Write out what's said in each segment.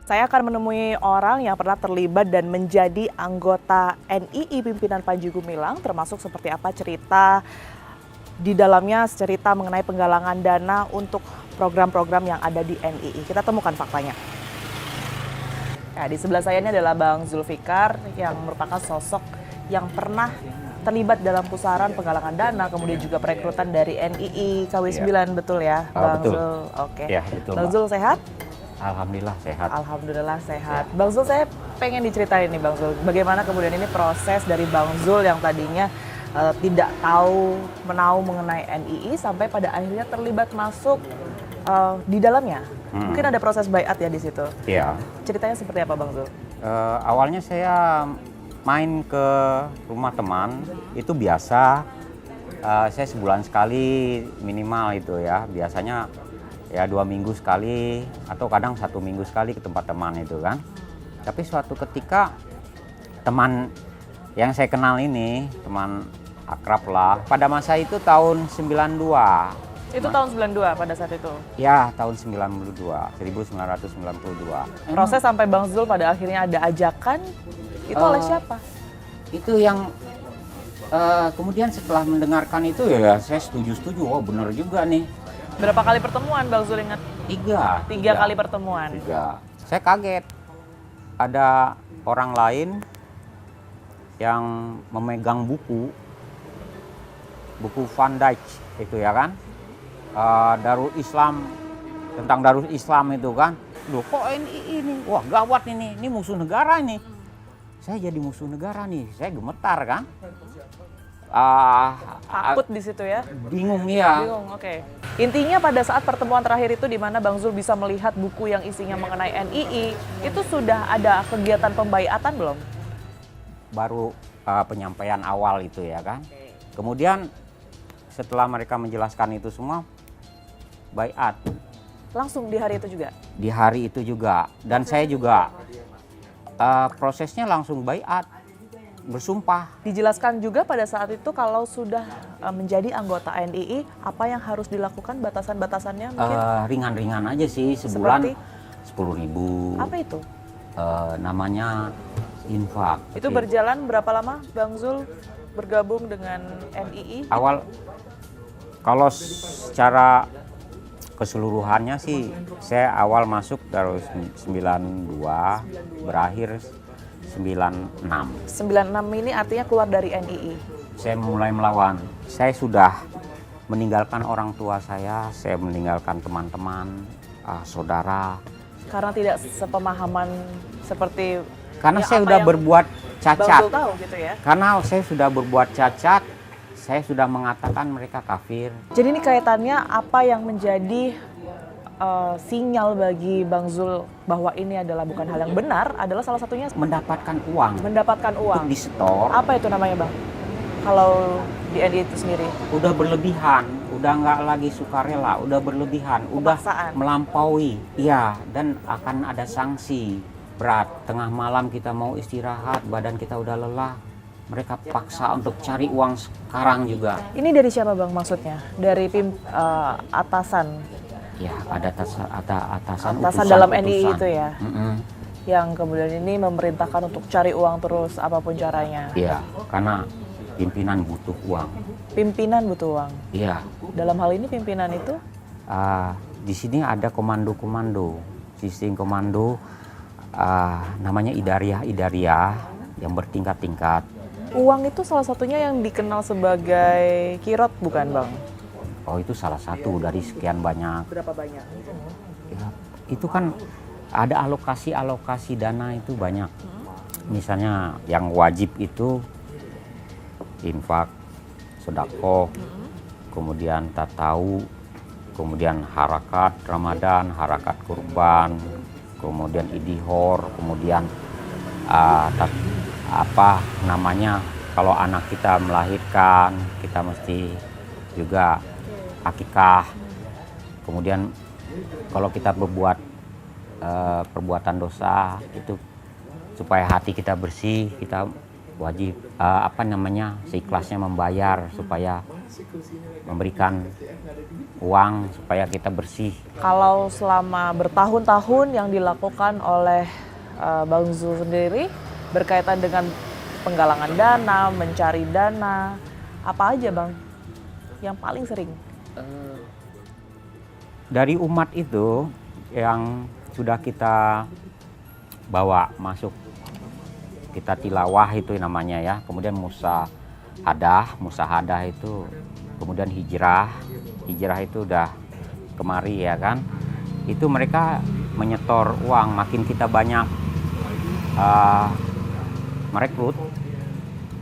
Saya akan menemui orang yang pernah terlibat dan menjadi anggota NII pimpinan Panji Gumilang, termasuk seperti apa cerita di dalamnya, cerita mengenai penggalangan dana untuk program-program yang ada di NII. Kita temukan faktanya. Ya, di sebelah saya ini adalah Bang Zulfikar yang merupakan sosok yang pernah terlibat dalam pusaran penggalangan dana, kemudian juga perekrutan dari NII KW9, betul ya, Bang betul. Zul? Oke. Ya, betul, Bang Mbak. Zul sehat? Alhamdulillah sehat. Alhamdulillah sehat. Bang Zul, saya pengen diceritain nih Bang Zul, bagaimana kemudian ini proses dari Bang Zul yang tadinya tidak tahu menahu mengenai NII sampai pada akhirnya terlibat masuk di dalamnya. Mungkin ada proses baiat ya di situ. Iya. Ceritanya seperti apa Bang Zul? Awalnya saya main ke rumah teman, itu biasa. Saya sebulan sekali minimal itu ya. Biasanya ya 2 minggu sekali atau kadang 1 minggu sekali ke tempat teman itu kan. Tapi suatu ketika teman yang saya kenal ini, teman akrab lah, pada masa itu tahun 92. Itu tahun 92 pada saat itu? Ya, tahun 1992. Proses sampai Bang Zul pada akhirnya ada ajakan, itu oleh siapa? Itu yang kemudian setelah mendengarkan itu ya saya setuju-setuju, oh bener juga nih. Berapa kali pertemuan Bang Zul ingat? Tiga Kali pertemuan. Saya kaget ada orang lain yang memegang buku Van Dijk itu ya kan, Darul Islam, tentang Darul Islam itu kan. Loh kok ini, wah gawat ini musuh negara ini. Saya jadi musuh negara nih, saya gemetar kan. Takut di situ ya? Bingung ya. Bingung, oke. Intinya pada saat pertemuan terakhir itu di mana Bang Zul bisa melihat buku yang isinya mengenai NII, itu sudah ada kegiatan pembaiatan belum? Baru penyampaian awal itu ya kan. Kemudian setelah mereka menjelaskan itu semua, baiat. Langsung di hari itu juga? Di hari itu juga. Dan saya juga prosesnya langsung baiat, bersumpah. Dijelaskan juga pada saat itu kalau sudah menjadi anggota NII, apa yang harus dilakukan, batasan-batasannya mungkin? Ringan-ringan aja sih, sebulan Seperti? 10.000. Apa itu? Namanya infak. Itu berjalan berapa lama Bang Zul bergabung dengan NII? Awal, kalau secara keseluruhannya sih, saya awal masuk dari 92, berakhir 96. 96 ini artinya keluar dari NII? Saya mulai melawan. Saya sudah meninggalkan orang tua saya meninggalkan teman-teman, saudara. Karena tidak sepemahaman seperti Karena ya, saya sudah berbuat cacat. Bang Zul tahu gitu ya? Karena saya sudah berbuat cacat, saya sudah mengatakan mereka kafir. Jadi ini kaitannya apa yang menjadi sinyal bagi Bang Zul bahwa ini adalah bukan hal yang benar, adalah salah satunya Mendapatkan uang. mendapatkan uang. Untuk disetor. Apa itu namanya Bang? Kalau di NII itu sendiri? Udah berlebihan, udah nggak lagi sukarela, udah berlebihan, Pemaksaan. udah melampaui. Iya, dan akan ada sanksi berat. Tengah malam kita mau istirahat, badan kita udah lelah. Mereka paksa untuk cari uang sekarang juga. Ini dari siapa Bang maksudnya? Dari atasan? Ya, ada atasan Dalam NII itu ya? Yang kemudian ini memerintahkan untuk cari uang terus apapun caranya? Iya, karena pimpinan butuh uang. Pimpinan butuh uang? Iya. Dalam hal ini pimpinan itu? Di sini ada komando-komando, sistem komando, namanya Idariyah yang bertingkat-tingkat. Uang itu salah satunya yang dikenal sebagai kirot bukan Bang? Oh, itu salah satu dari sekian banyak. Berapa banyak? Ya, itu kan ada alokasi dana itu banyak. Misalnya yang wajib itu infak, sedekah, kemudian tatau, kemudian harakat Ramadan, harakat kurban, kemudian idihor, kemudian kalau anak kita melahirkan, kita mesti juga akikah. Kemudian kalau kita berbuat perbuatan dosa itu supaya hati kita bersih, kita wajib seikhlasnya membayar supaya memberikan uang supaya kita bersih. Kalau selama bertahun-tahun yang dilakukan oleh Bang Zul sendiri berkaitan dengan penggalangan dana, mencari dana, apa aja Bang yang paling sering? Dari umat itu yang sudah kita bawa masuk, kita tilawah itu namanya ya, kemudian musahadah itu, kemudian hijrah itu udah kemari ya kan, itu mereka menyetor uang, makin kita banyak merekrut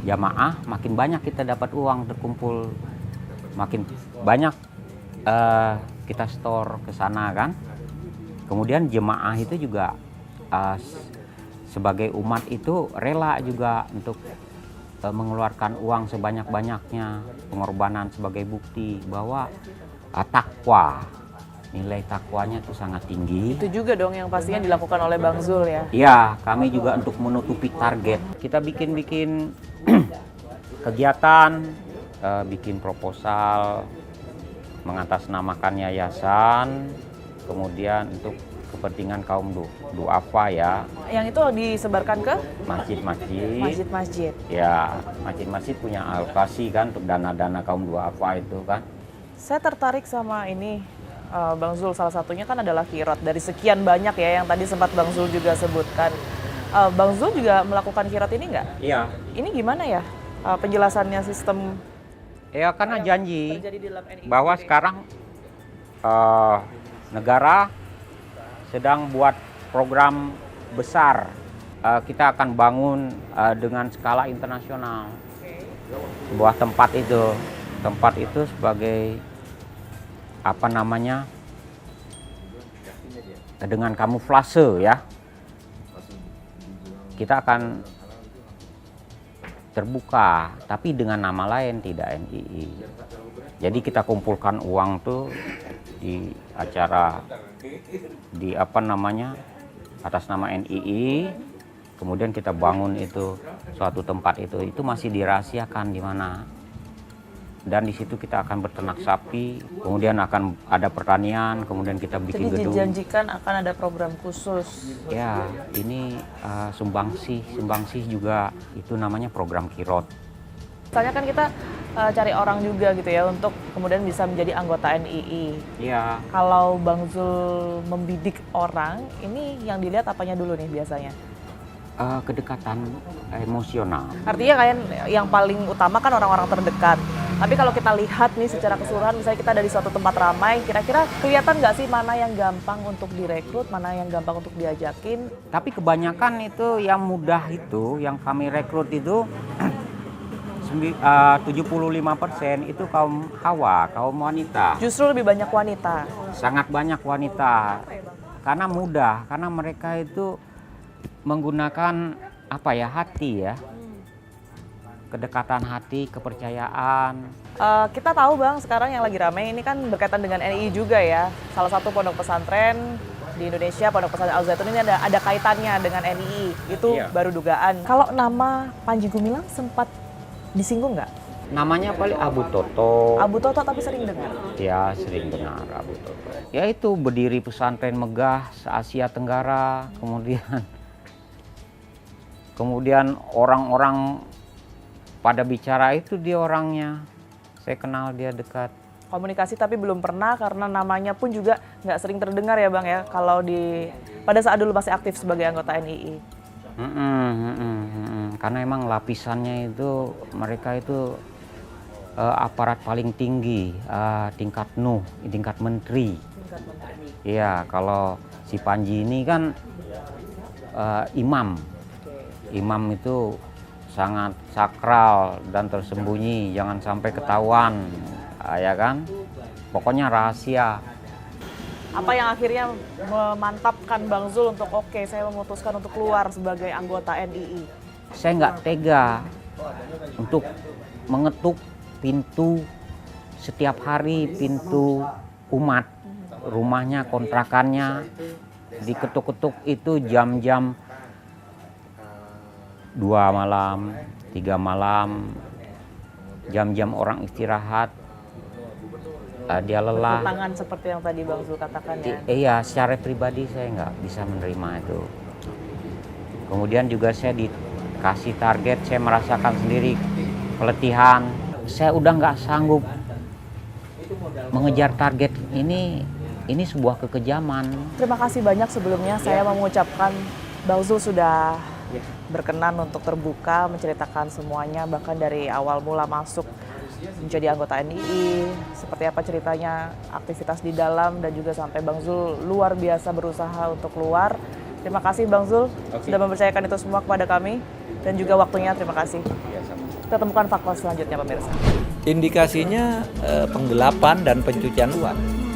jamaah, makin banyak kita dapat uang terkumpul, makin banyak kita store ke sana kan. Kemudian jemaah itu juga sebagai umat itu rela juga untuk mengeluarkan uang sebanyak-banyaknya, pengorbanan sebagai bukti bahwa takwa, nilai takwanya itu sangat tinggi. Itu juga dong yang pastinya dilakukan oleh Bang Zul ya? Iya, kami juga untuk menutupi target. Kita bikin kegiatan, bikin proposal, mengatasnamakan yayasan, kemudian untuk kepentingan kaum duafa ya. Yang itu disebarkan ke masjid-masjid. Ya, masjid-masjid punya alokasi kan untuk dana-dana kaum duafa itu kan. Saya tertarik sama ini Bang Zul, salah satunya kan adalah kirot. Dari sekian banyak ya yang tadi sempat Bang Zul juga sebutkan. Bang Zul juga melakukan kirot ini nggak? Iya. Ini gimana ya penjelasannya sistem? Ya karena janji Terjadi di dalam NII bahwa sendiri. sekarang negara sedang buat program besar. Kita akan bangun dengan skala internasional. Sebuah tempat itu sebagai apa namanya, dengan kamuflase ya, kita akan terbuka tapi dengan nama lain, tidak NII. Jadi kita kumpulkan uang tuh di acara di apa namanya atas nama NII, kemudian kita bangun itu suatu tempat itu masih dirahasiakan di mana. Dan di situ kita akan berternak sapi, kemudian akan ada pertanian, kemudian kita bikin Jadi gedung. dijanjikan akan ada program khusus. Ya, ini sumbangsih juga itu namanya program kirot. Misalnya kan kita cari orang juga gitu ya untuk kemudian bisa menjadi anggota NII. Iya. Kalau Bang Zul membidik orang, ini yang dilihat apanya dulu nih biasanya? Kedekatan emosional. Artinya kayak yang paling utama kan orang-orang terdekat. Tapi kalau kita lihat nih secara keseluruhan, misalnya kita ada di suatu tempat ramai, kira-kira kelihatan nggak sih mana yang gampang untuk direkrut, mana yang gampang untuk diajakin? Tapi kebanyakan itu yang mudah itu, yang kami rekrut itu 75% itu kaum hawa, kaum wanita. Justru lebih banyak wanita. Sangat banyak wanita. Karena mudah, karena mereka itu menggunakan apa ya, hati ya. Kedekatan hati, kepercayaan. Kita tahu Bang, sekarang yang lagi ramai ini kan berkaitan dengan NII juga ya. Salah satu pondok pesantren di Indonesia, Pondok Pesantren Al Zaitun ini ada kaitannya dengan NII. Itu Iya. baru dugaan. Kalau nama Panji Gumilang sempat disinggung nggak? Namanya paling Abu Toto. Abu Toto tapi sering dengar. Ya, sering dengar Abu Toto. Ya itu berdiri pesantren megah se-Asia Tenggara, kemudian orang-orang pada bicara itu dia orangnya. Saya kenal dia dekat. Komunikasi tapi belum pernah karena namanya pun juga nggak sering terdengar ya Bang ya. Kalau pada saat dulu masih aktif sebagai anggota NII. Karena emang lapisannya itu mereka itu aparat paling tinggi, tingkat menteri. Iya, kalau si Panji ini kan imam. Imam itu sangat sakral dan tersembunyi, jangan sampai ketahuan, ya kan? Pokoknya rahasia. Apa yang akhirnya memantapkan Bang Zul untuk oke, saya memutuskan untuk keluar sebagai anggota NII? Saya nggak tega untuk mengetuk pintu setiap hari, pintu umat, rumahnya, kontrakannya, diketuk-ketuk itu jam-jam 2 malam, 3 malam, jam-jam orang istirahat. dia lelah. Tangan seperti yang tadi Bang Zul katakan ya. Iya, secara pribadi saya nggak bisa menerima itu. Kemudian juga saya dikasih target, saya merasakan sendiri peletihan. Saya udah nggak sanggup mengejar target ini sebuah kekejaman. Terima kasih banyak sebelumnya saya mau mengucapkan Bang Zul sudah berkenan untuk terbuka menceritakan semuanya, bahkan dari awal mula masuk menjadi anggota NII, seperti apa ceritanya aktivitas di dalam, dan juga sampai Bang Zul luar biasa berusaha untuk keluar. Terima kasih Bang Zul sudah mempercayakan itu semua kepada kami, dan juga waktunya. Terima kasih. Kita temukan fakta selanjutnya pemirsa. Indikasinya penggelapan dan pencucian uang.